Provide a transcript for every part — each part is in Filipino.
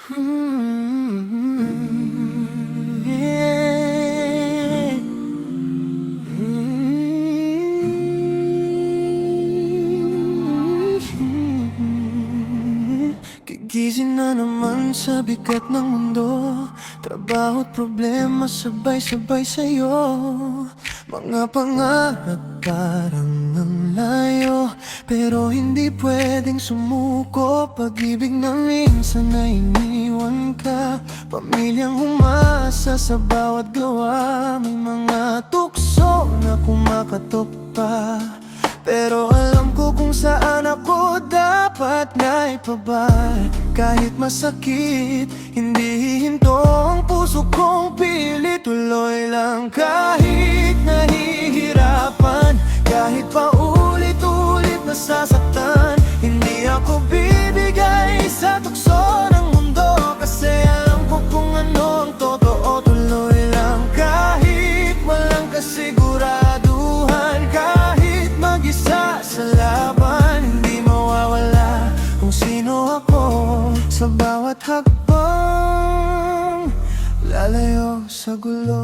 Yeah. Gigising na naman sa bigat ng mundo. Trabaho't problema sabay-sabay sa'yo. Mga pangarap parang ang layo, pero hindi pwedeng sumuko. Pag-ibig na minsan na iniwan ka, pamilyang umasa sa bawat gawa. May mga tukso na kumakatok pa, pero alam ko kung saan ako dapat na ipabay. Kahit masakit, hindi hihinto ang puso kong pilit. Tuloy lang kahit nahihirapan, kahit paulit-ulit nasasaktan. Hindi ako bibigay sa tukso ng mundo, kasi alam ko kung ano ang totoo. Tuloy lang kahit walang kasiguraduhan, kahit mag-isa sa laban. Hindi mawawala kung sino ako sa bawat hakbang lalayo sa gulo.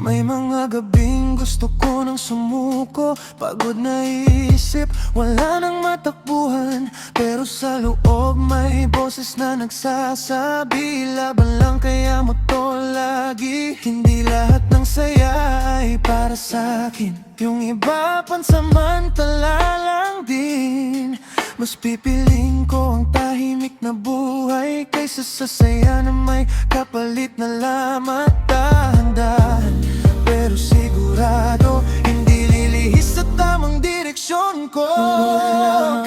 May mga gabing gusto ko nang sumuko, pagod na isip, wala nang matakbuhan. Pero sa loob may boses na nagsasabi, laban lang kaya mo to lagi. Hindi lahat ng saya ay para sa'kin, yung iba pansamantala lang din. Mas pipiling ko ang tahimik na buhay kaysa sa saya na may kapalit na lamat. Dahan-dahan pero sigurado, hindi lilihis sa tamang direksyon ko.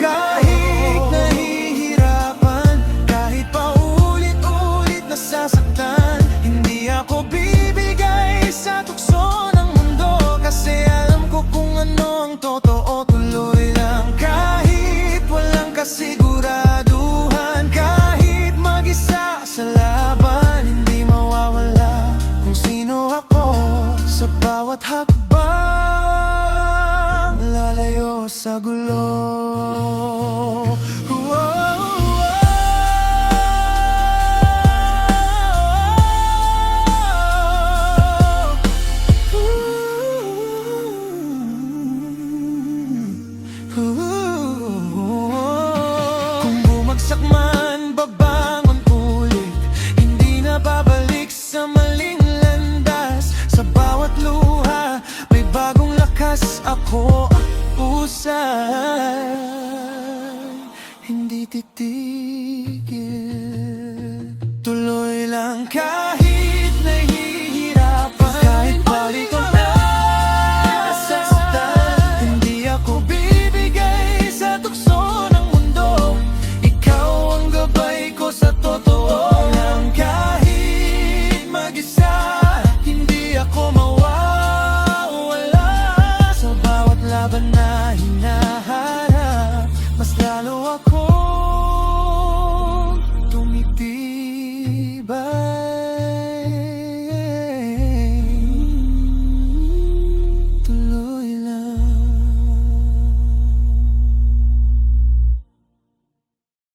Kahit nahihirapan, kahit paulit-ulit nasasaktan, hindi ako bibigay sa tukso ng mundo, kasi alam ko kung ano ang totoo. Tuloy lang kahit walang kasiguraduhan, kahit mag-isa sa laban. Hindi mawawala kung sino ako sa bawat hakbang lalayo sa gulo. Kung bumagsak man, babangon ulit, hindi na babalik sa maling landas. Sa bawat luha, may bagong lakas. Ako ang usay, hindi titigil. Tuloy lang kahit